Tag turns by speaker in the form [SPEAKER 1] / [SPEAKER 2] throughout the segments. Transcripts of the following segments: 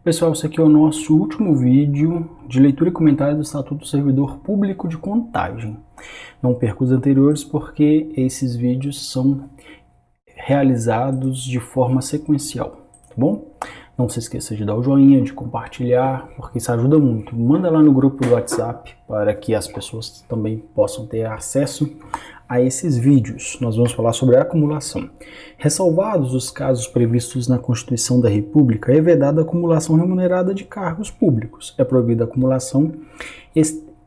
[SPEAKER 1] Pessoal, esse aqui é o nosso último vídeo de leitura e comentário do Estatuto do Servidor Público de Contagem. Não perca os anteriores porque esses vídeos são realizados de forma sequencial, tá bom? Não se esqueça de dar o joinha, de compartilhar, porque isso ajuda muito. Manda lá no grupo do WhatsApp para que as pessoas também possam ter acesso a esses vídeos. Nós vamos falar sobre a acumulação. Ressalvados os casos previstos na Constituição da República, é vedada a acumulação remunerada de cargos públicos. É proibida a acumulação,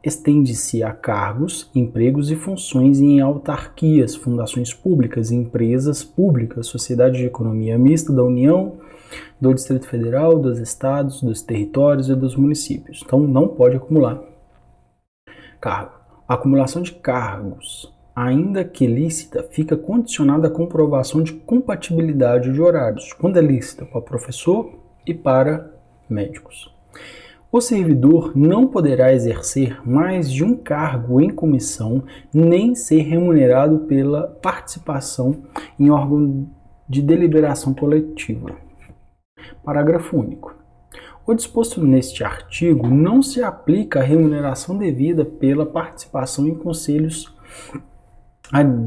[SPEAKER 1] estende-se a cargos, empregos e funções em autarquias, fundações públicas, empresas públicas, sociedade de economia mista da União, do Distrito Federal, dos estados, dos territórios e dos municípios. Então, não pode acumular cargo. A acumulação de cargos, ainda que lícita, fica condicionada à comprovação de compatibilidade de horários, quando é lícita para professor e para médicos. O servidor não poderá exercer mais de um cargo em comissão, nem ser remunerado pela participação em órgão de deliberação coletiva. Parágrafo único. O disposto neste artigo não se aplica à remuneração devida pela participação em conselhos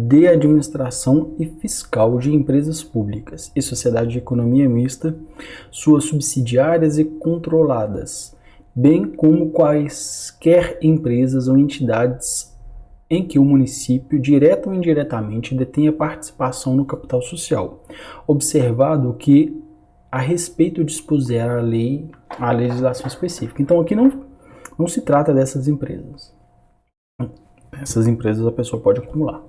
[SPEAKER 1] de administração e fiscal de empresas públicas e sociedade de economia mista, suas subsidiárias e controladas, bem como quaisquer empresas ou entidades em que o município, direta ou indiretamente, detenha participação no capital social, observado que a respeito dispuser a legislação específica. Então aqui não se trata dessas empresas. Essas empresas a pessoa pode acumular.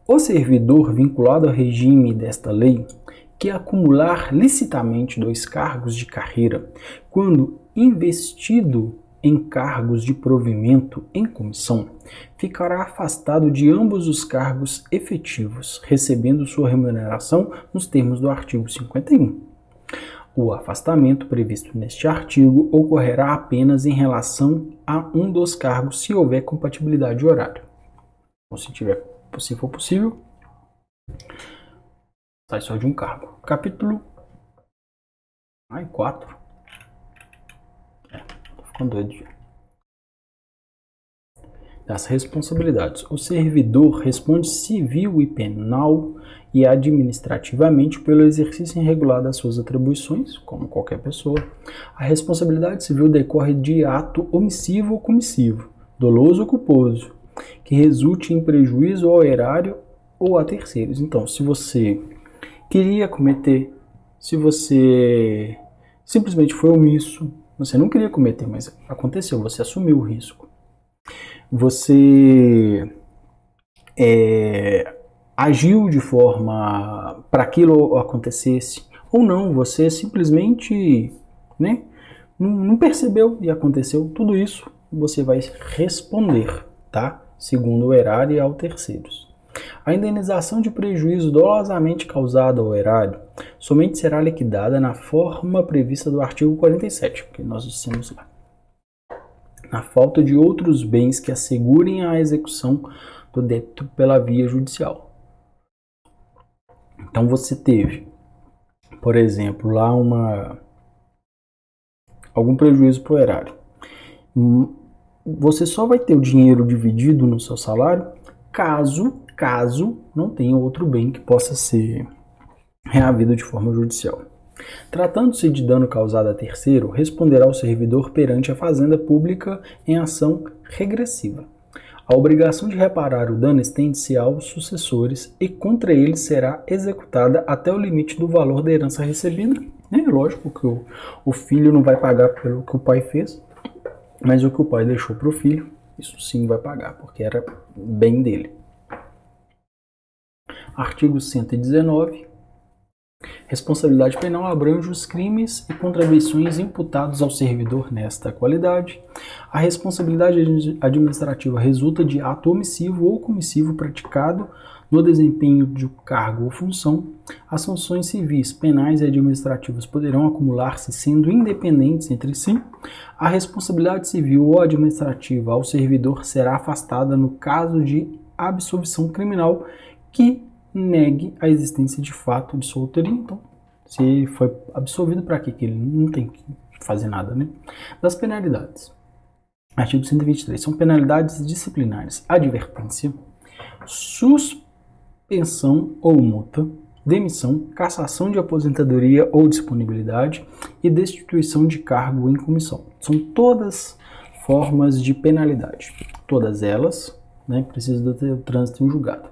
[SPEAKER 1] O servidor vinculado ao regime desta lei que acumular licitamente 2 cargos de carreira, quando investido em cargos de provimento em comissão, ficará afastado de ambos os cargos efetivos, recebendo sua remuneração nos termos do artigo 51. O afastamento previsto neste artigo ocorrerá apenas em relação a um dos cargos se houver compatibilidade de horário. Ou se for possível, sai só de um cargo. Capítulo 4. Tô ficando doido já. Das responsabilidades. O servidor responde civil e penal e administrativamente pelo exercício irregular das suas atribuições, como qualquer pessoa. A responsabilidade civil decorre de ato omissivo ou comissivo, doloso ou culposo, que resulte em prejuízo ao erário ou a terceiros. Então, se você queria cometer, se você simplesmente foi omisso, você não queria cometer, mas aconteceu, você assumiu o risco. Você agiu de forma para aquilo acontecesse, ou não, você simplesmente não percebeu e aconteceu, tudo isso você vai responder, tá? Segundo o erário e ao terceiros. A indenização de prejuízo dolosamente causado ao erário somente será liquidada na forma prevista do artigo 47, que nós dissemos lá. Na falta de outros bens que assegurem a execução do débito pela via judicial. Então você teve, por exemplo, lá algum prejuízo para o erário. Você só vai ter o dinheiro dividido no seu salário caso não tenha outro bem que possa ser reavido de forma judicial. Tratando-se de dano causado a terceiro, responderá o servidor perante a Fazenda Pública em ação regressiva. A obrigação de reparar o dano estende-se aos sucessores e contra eles será executada até o limite do valor da herança recebida. É lógico que o filho não vai pagar pelo que o pai fez, mas o que o pai deixou para o filho, isso sim vai pagar, porque era bem dele. Artigo 119. Responsabilidade penal abrange os crimes e contravenções imputados ao servidor nesta qualidade. A responsabilidade administrativa resulta de ato omissivo ou comissivo praticado no desempenho de cargo ou função. As sanções civis, penais e administrativas poderão acumular-se sendo independentes entre si. A responsabilidade civil ou administrativa ao servidor será afastada no caso de absolvição criminal que negue a existência de fato de sua autoria. Então, se ele foi absolvido, para que ele não tem que fazer nada, né? Das penalidades. Artigo 123. São penalidades disciplinares: advertência, suspensão ou multa, demissão, cassação de aposentadoria ou disponibilidade e destituição de cargo em comissão. São todas formas de penalidade. Todas elas, né, precisam do trânsito em julgado.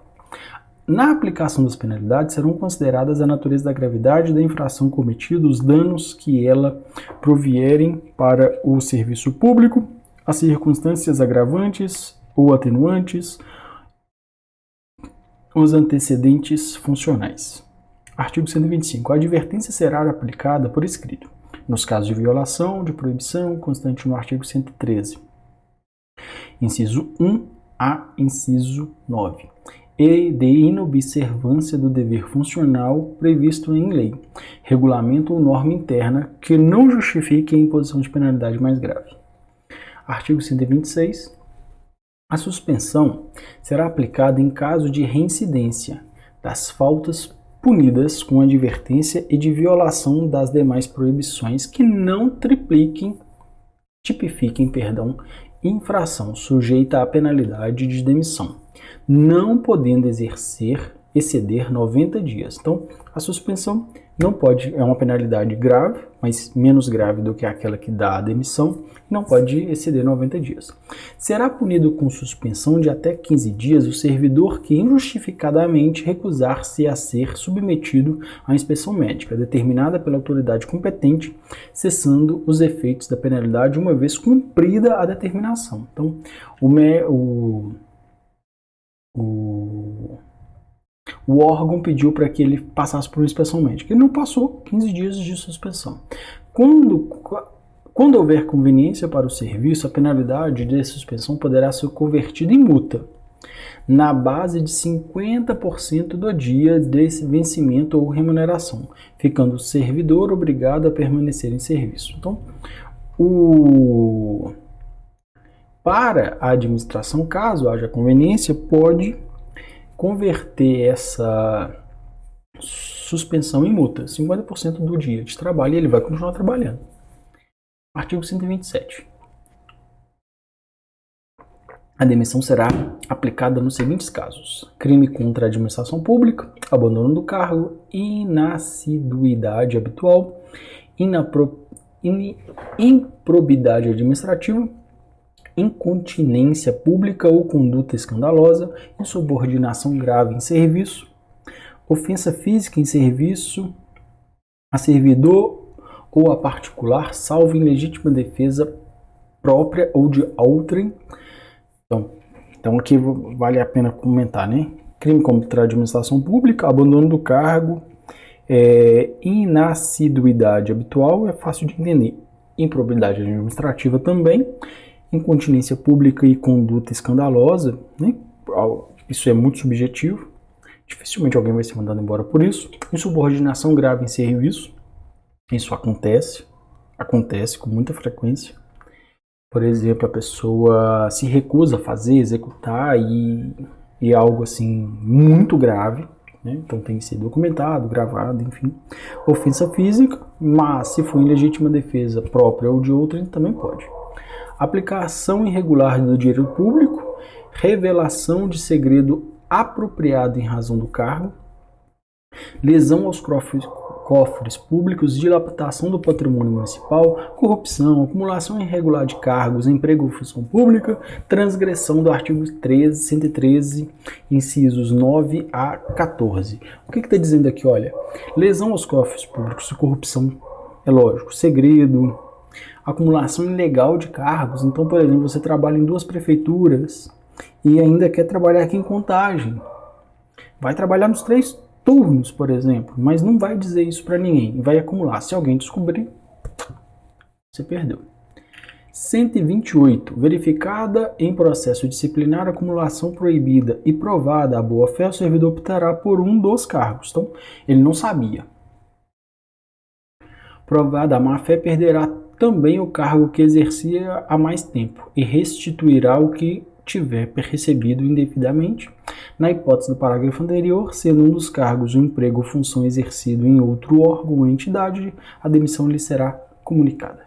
[SPEAKER 1] Na aplicação das penalidades serão consideradas a natureza da gravidade da infração cometida, os danos que ela provierem para o serviço público, as circunstâncias agravantes ou atenuantes, os antecedentes funcionais. Artigo 125. A advertência será aplicada por escrito, nos casos de violação, de proibição, constante no artigo 113. Inciso 1 a inciso 9. E de inobservância do dever funcional previsto em lei, regulamento ou norma interna que não justifique a imposição de penalidade mais grave. Artigo 126. A suspensão será aplicada em caso de reincidência das faltas punidas com advertência e de violação das demais proibições que não tipifiquem, infração sujeita à penalidade de demissão, não podendo exceder 90 dias. Então, a suspensão não pode, é uma penalidade grave, mas menos grave do que aquela que dá a demissão, não pode exceder 90 dias. Será punido com suspensão de até 15 dias o servidor que injustificadamente recusar-se a ser submetido à inspeção médica, determinada pela autoridade competente, cessando os efeitos da penalidade uma vez cumprida a determinação. Então, o órgão pediu para que ele passasse por uma inspeção médica. Ele não passou, 15 dias de suspensão. Quando houver conveniência para o serviço, a penalidade de suspensão poderá ser convertida em multa, na base de 50% do dia desse vencimento ou remuneração, ficando o servidor obrigado a permanecer em serviço. Então, para a administração, caso haja conveniência, pode converter essa suspensão em multa, 50% do dia de trabalho, e ele vai continuar trabalhando. Artigo 127. A demissão será aplicada nos seguintes casos: crime contra a administração pública, abandono do cargo, inassiduidade habitual, improbidade administrativa, incontinência pública ou conduta escandalosa, insubordinação grave em serviço, ofensa física em serviço a servidor ou a particular, salvo em legítima defesa própria ou de outrem. Então aqui vale a pena comentar, né? Crime contra a administração pública, abandono do cargo, inassiduidade habitual, é fácil de entender. Improbidade administrativa também, incontinência pública e conduta escandalosa, né? Isso é muito subjetivo, dificilmente alguém vai ser mandado embora por isso. Insubordinação grave em serviço, isso acontece com muita frequência. Por exemplo, a pessoa se recusa a fazer, executar e algo assim muito grave, né? Então tem que ser documentado, gravado, enfim. Ofensa física, mas se for em legítima defesa própria ou de outrem, também pode. Aplicação irregular do dinheiro público, revelação de segredo apropriado em razão do cargo, lesão aos cofres públicos, dilapidação do patrimônio municipal, corrupção, acumulação irregular de cargos, emprego ou função pública, transgressão do artigo 113, incisos 9 a 14. O que está dizendo aqui? Olha, lesão aos cofres públicos e corrupção, é lógico, segredo, acumulação ilegal de cargos. Então, por exemplo, você trabalha em 2 prefeituras e ainda quer trabalhar aqui em Contagem. Vai trabalhar nos 3 turnos, por exemplo, mas não vai dizer isso para ninguém, vai acumular. Se alguém descobrir, você perdeu. 128. Verificada em processo disciplinar acumulação proibida e provada a boa-fé, o servidor optará por um dos cargos. Então, ele não sabia. Provada a má-fé, perderá também o cargo que exercia há mais tempo e restituirá o que tiver recebido indevidamente. Na hipótese do parágrafo anterior, sendo um dos cargos o emprego ou função exercido em outro órgão ou entidade, a demissão lhe será comunicada.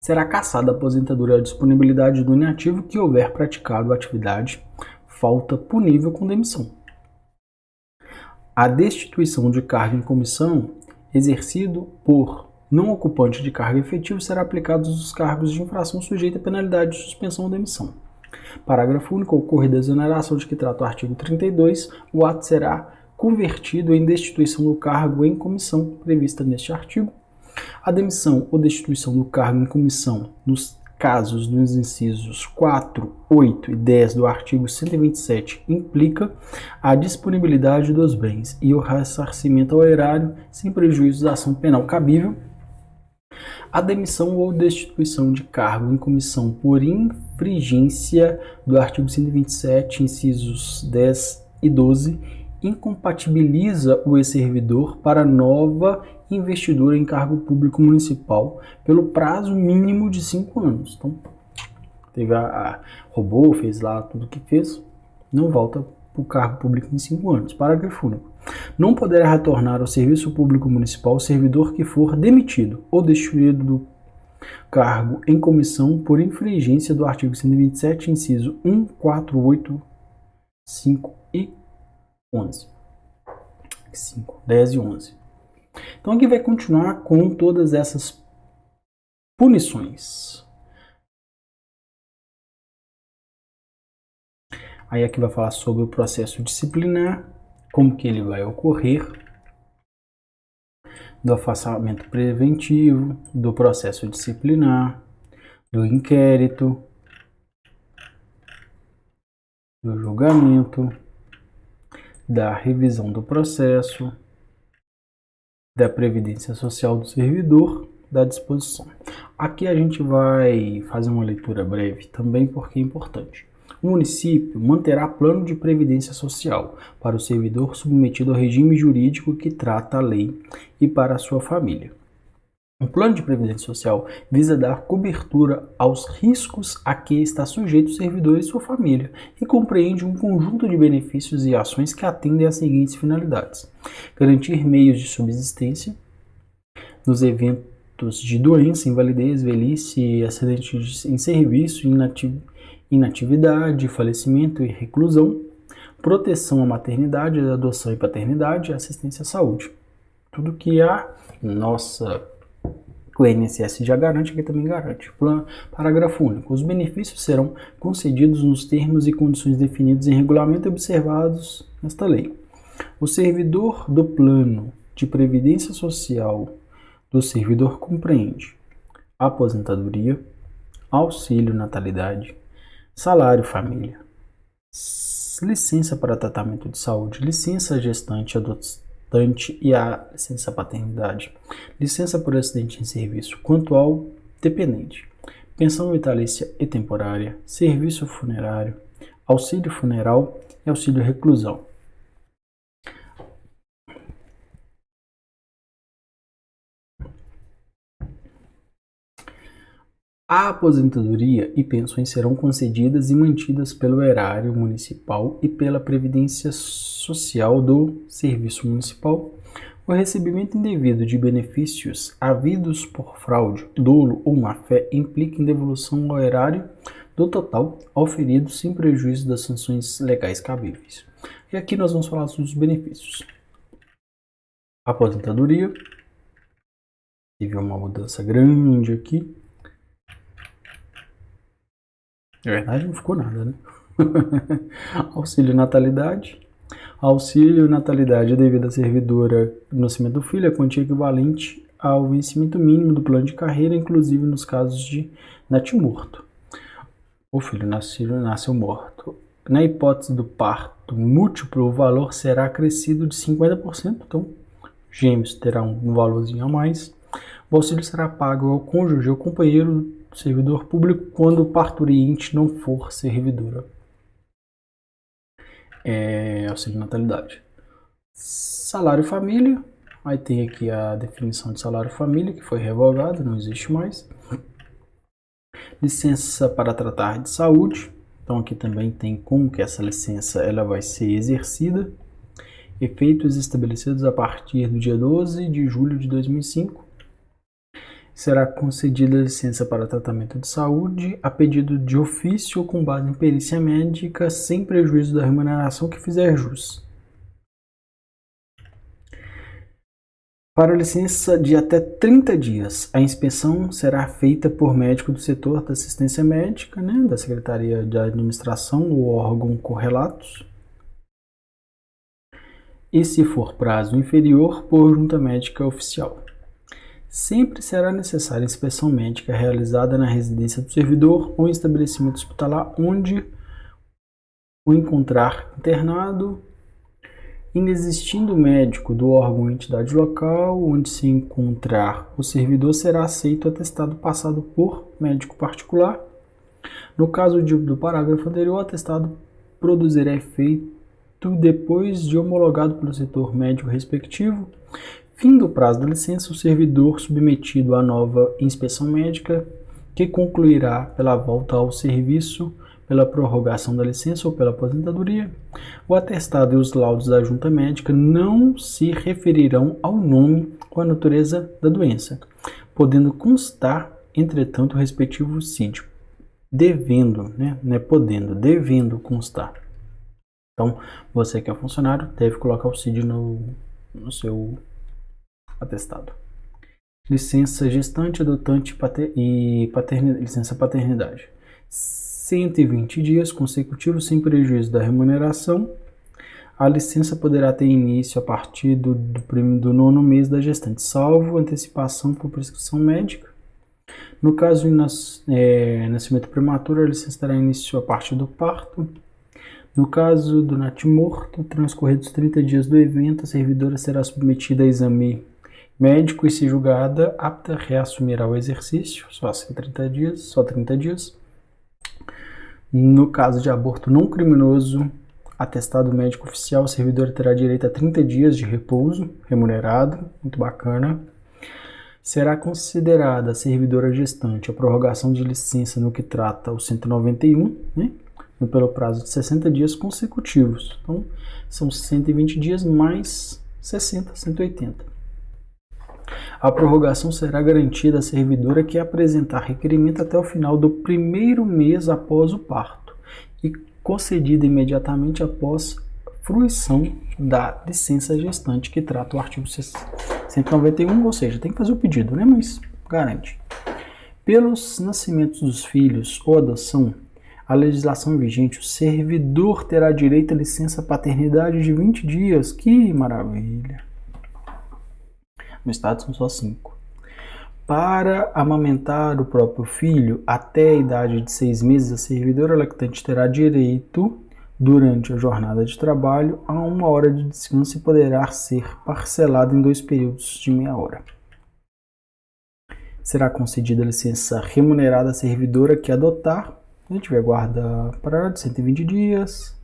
[SPEAKER 1] será cassada a aposentadoria ou a disponibilidade do inativo que houver praticado a atividade, falta punível com demissão. A destituição de cargo em comissão exercido por não ocupante de cargo efetivo será aplicado aos cargos de infração sujeita a penalidade de suspensão ou demissão. Parágrafo único. Ocorrida a exoneração de que trata o artigo 32, o ato será convertido em destituição do cargo em comissão prevista neste artigo. A demissão ou destituição do cargo em comissão, nos casos dos incisos 4, 8 e 10 do artigo 127, implica a disponibilidade dos bens e o ressarcimento ao erário sem prejuízo da ação penal cabível. A demissão ou destituição de cargo em comissão por infringência do artigo 127, incisos 10 e 12, incompatibiliza o ex-servidor para nova investidura em cargo público municipal pelo prazo mínimo de 5 anos. Então, roubou, fez lá tudo o que fez, não volta para o cargo público em 5 anos. Parágrafo único. Não poderá retornar ao serviço público municipal o servidor que for demitido ou destituído do cargo em comissão por infringência do artigo 127, inciso 1, 4, 8, 5 e 11. 5, 10 e 11. Então aqui vai continuar com todas essas punições. Aí aqui vai falar sobre o processo disciplinar, como que ele vai ocorrer, do afastamento preventivo, do processo disciplinar, do inquérito, do julgamento, da revisão do processo, da previdência social do servidor, da disposição. Aqui a gente vai fazer uma leitura breve também porque é importante. O município manterá plano de previdência social para o servidor submetido ao regime jurídico que trata a lei e para a sua família. O plano de previdência social visa dar cobertura aos riscos a que está sujeito o servidor e sua família e compreende um conjunto de benefícios e ações que atendem às seguintes finalidades: garantir meios de subsistência nos eventos de doença, invalidez, velhice, acidente em serviço, inatividade, falecimento e reclusão, proteção à maternidade, adoção e paternidade, assistência à saúde. Tudo que o INSS já garante, aqui também garante. Parágrafo único. Os benefícios serão concedidos nos termos e condições definidos em regulamento e observados nesta lei. O servidor do plano de previdência social do servidor compreende aposentadoria, auxílio natalidade, salário família, licença para tratamento de saúde, licença gestante, adotante e a licença paternidade, licença por acidente em serviço, quanto ao dependente, pensão vitalícia e temporária, serviço funerário, auxílio funeral e auxílio reclusão. A aposentadoria e pensões serão concedidas e mantidas pelo erário municipal e pela Previdência Social do Serviço Municipal. O recebimento indevido de benefícios havidos por fraude, dolo ou má-fé implica em devolução ao erário do total auferido sem prejuízo das sanções legais cabíveis. E aqui nós vamos falar sobre os benefícios. Aposentadoria. Teve uma mudança grande aqui. Na verdade não ficou nada, né? Auxílio natalidade. Auxílio natalidade devido à servidora do nascimento do filho, a quantia equivalente ao vencimento mínimo do plano de carreira, inclusive nos casos de natimorto. O filho nasceu morto. Na hipótese do parto múltiplo, o valor será acrescido de 50%, então gêmeos terão um valorzinho a mais. O auxílio será pago ao cônjuge ou companheiro servidor público quando o parturiente não for servidora. Auxílio natalidade. Salário família. Aí tem aqui a definição de salário família, que foi revogada, não existe mais. Licença para tratar de saúde. Então aqui também tem como que essa licença ela vai ser exercida. Efeitos estabelecidos a partir do dia 12 de julho de 2005. será concedida licença para tratamento de saúde a pedido de ofício ou com base em perícia médica, sem prejuízo da remuneração que fizer jus. Para licença de até 30 dias, a inspeção será feita por médico do setor da assistência médica, né, da Secretaria de Administração ou órgão correlatos. E se for prazo inferior, por junta médica oficial. Sempre será necessária inspeção médica realizada na residência do servidor ou em estabelecimento hospitalar onde o encontrar internado. Inexistindo médico do órgão ou entidade local onde se encontrar o servidor, será aceito o atestado passado por médico particular. No caso do parágrafo anterior, o atestado produzirá efeito depois de homologado pelo setor médico respectivo. Fim do prazo da licença, o servidor submetido à nova inspeção médica, que concluirá pela volta ao serviço, pela prorrogação da licença ou pela aposentadoria. O atestado e os laudos da junta médica não se referirão ao nome ou à natureza da doença, podendo constar, entretanto, o respectivo CID, devendo constar. Então, você que é funcionário deve colocar o CID no seu atestado. Licença gestante, adotante e licença paternidade. 120 dias consecutivos sem prejuízo da remuneração. A licença poderá ter início a partir do 9º mês da gestante, salvo antecipação por prescrição médica. No caso de nascimento prematuro, a licença terá início a partir do parto. No caso do natimorto, transcorridos 30 dias do evento, a servidora será submetida a exame médico e, se julgada apta, reassumirá o exercício, só 30 dias. No caso de aborto não criminoso, atestado médico oficial, a servidora terá direito a 30 dias de repouso remunerado, muito bacana. Será considerada a servidora gestante a prorrogação de licença no que trata o 191, né, pelo prazo de 60 dias consecutivos. Então, são 120 dias mais 60, 180. A prorrogação será garantida à servidora que apresentar requerimento até o final do 1º mês após o parto e concedida imediatamente após fruição da licença gestante, que trata o artigo 191, ou seja, tem que fazer o pedido, né? Mas garante. Pelos nascimentos dos filhos ou adoção, a legislação vigente, o servidor terá direito à licença paternidade de 20 dias. Que maravilha! No estado são só 5. Para amamentar o próprio filho até a idade de 6 meses, a servidora lactante terá direito, durante a jornada de trabalho, a 1 hora de descanso e poderá ser parcelado em 2 períodos de meia hora. Será concedida licença remunerada à servidora que adotar, se tiver guarda para de 120 dias,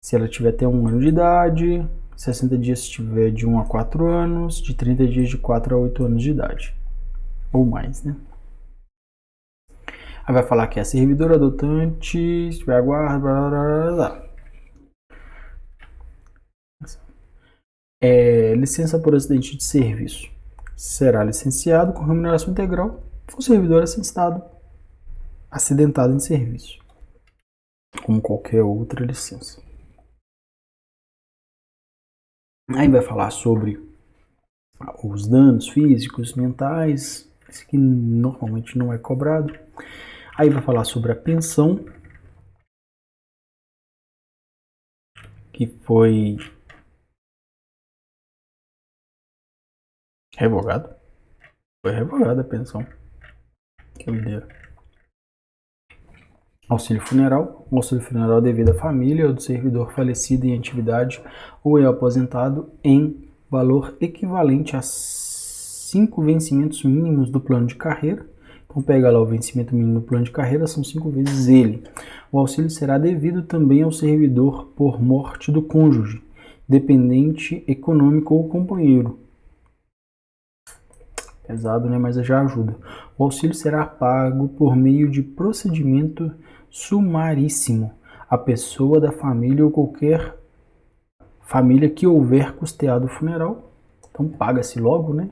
[SPEAKER 1] se ela tiver até 1 ano de idade, 60 dias se tiver de 1 a 4 anos, de 30 dias de 4 a 8 anos de idade, ou mais, né? Aí vai falar que é a servidora adotante, se tiver a guarda, blá, blá, blá, blá. Licença por acidente de serviço. Será licenciado com remuneração integral o servidor acidentado em serviço, como qualquer outra licença. Aí vai falar sobre os danos físicos, mentais, esse que normalmente não é cobrado. Aí vai falar sobre a pensão, que foi revogado. Foi revogada a pensão. Que doideira. Auxílio funeral. O auxílio funeral devido à família ou do servidor falecido em atividade ou é aposentado em valor equivalente a 5 vencimentos mínimos do plano de carreira. Então pega lá o vencimento mínimo do plano de carreira, são 5 vezes ele. O auxílio será devido também ao servidor por morte do cônjuge, dependente econômico ou companheiro. Pesado, né? Mas já ajuda. O auxílio será pago por meio de procedimento sumaríssimo à pessoa da família ou qualquer família que houver custeado o funeral. Então paga-se logo, né?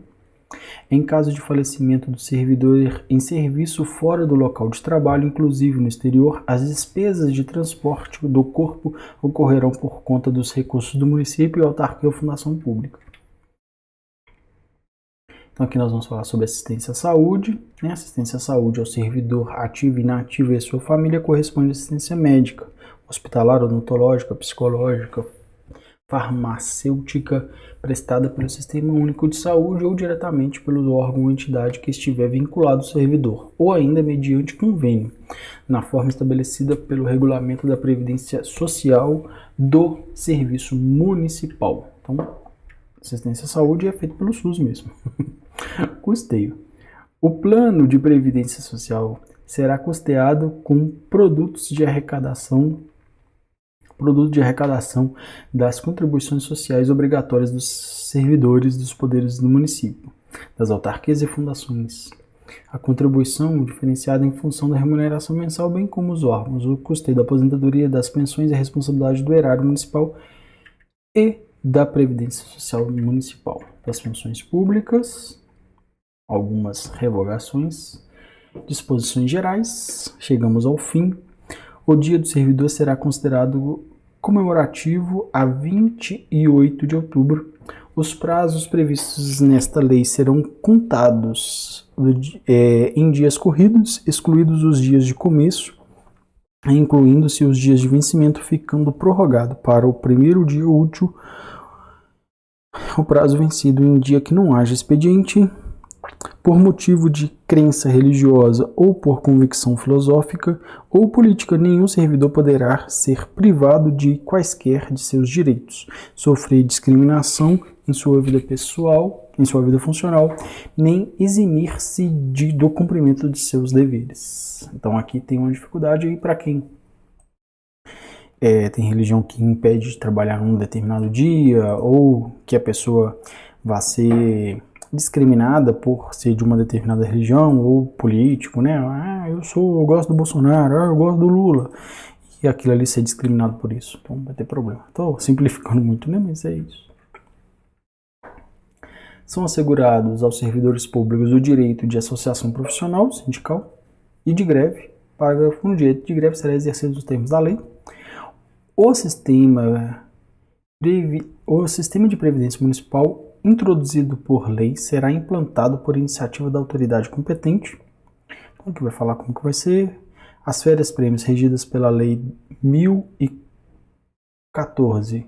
[SPEAKER 1] Em caso de falecimento do servidor em serviço fora do local de trabalho, inclusive no exterior, as despesas de transporte do corpo ocorrerão por conta dos recursos do município, autarquia ou fundação pública. Então aqui nós vamos falar sobre assistência à saúde. Assistência à saúde ao servidor ativo, inativo e a sua família corresponde à assistência médica, hospitalar, odontológica, psicológica, farmacêutica, prestada pelo Sistema Único de Saúde ou diretamente pelo órgão ou entidade que estiver vinculado ao servidor, ou ainda mediante convênio, na forma estabelecida pelo Regulamento da Previdência Social do Serviço Municipal. Então, assistência à saúde é feito pelo SUS mesmo. Custeio. O plano de previdência social será custeado com produtos de arrecadação das contribuições sociais obrigatórias dos servidores dos poderes do município, das autarquias e fundações. A contribuição diferenciada em função da remuneração mensal, bem como os órgãos, o custeio da aposentadoria, das pensões e a responsabilidade do erário municipal e da previdência social municipal, das funções públicas, algumas revogações, disposições gerais, chegamos ao fim. O dia do servidor será considerado comemorativo a 28 de outubro. Os prazos previstos nesta lei serão contados em dias corridos, excluídos os dias de começo, incluindo-se os dias de vencimento, ficando prorrogado para o primeiro dia útil o prazo vencido em dia que não haja expediente, por motivo de crença religiosa ou por convicção filosófica ou política, nenhum servidor poderá ser privado de quaisquer de seus direitos, sofrer discriminação em sua vida pessoal, em sua vida funcional, nem eximir-se do cumprimento de seus deveres. Então aqui tem uma dificuldade aí para quem tem religião que impede de trabalhar um determinado dia, ou que a pessoa vá ser discriminada por ser de uma determinada religião ou político, né? Eu gosto do Bolsonaro, eu gosto do Lula, e aquilo ali ser discriminado por isso, então vai ter problema. Estou simplificando muito, né? Mas é isso. São assegurados aos servidores públicos o direito de associação profissional, sindical e de greve. Parágrafo 1, o direito de greve será exercido nos termos da lei. O sistema de previdência municipal introduzido por lei será implantado por iniciativa da autoridade competente. Então, aqui vai falar como que vai ser. As férias-prêmios regidas pela Lei 1014,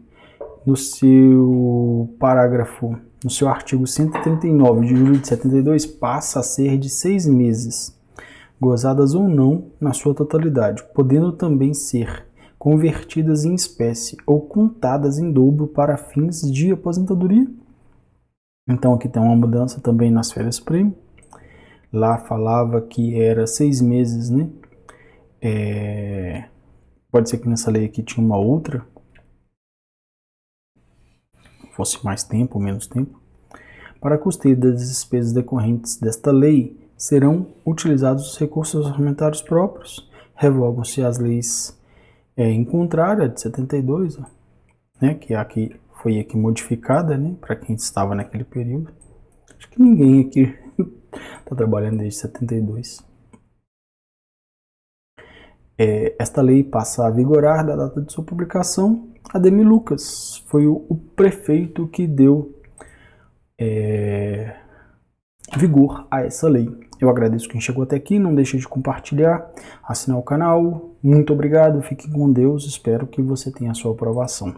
[SPEAKER 1] no seu artigo 139 de julho de 72, passa a ser de 6 meses, gozadas ou não na sua totalidade, podendo também ser convertidas em espécie ou contadas em dobro para fins de aposentadoria. Então aqui tem uma mudança também nas férias-prêmio. Lá falava que era 6 meses, né? Pode ser que nessa lei aqui tinha uma outra, fosse mais tempo ou menos tempo. Para custeio das despesas decorrentes desta lei, serão utilizados os recursos orçamentários próprios. Revogam-se as leis em contrário, a de 72, né? Que aqui foi aqui modificada, né, para quem estava naquele período. Acho que ninguém aqui está trabalhando desde 72. Esta lei passa a vigorar da data de sua publicação. Ademir Lucas foi o prefeito que deu vigor a essa lei. Eu agradeço quem chegou até aqui, não deixe de compartilhar, assinar o canal. Muito obrigado, fique com Deus, espero que você tenha a sua aprovação.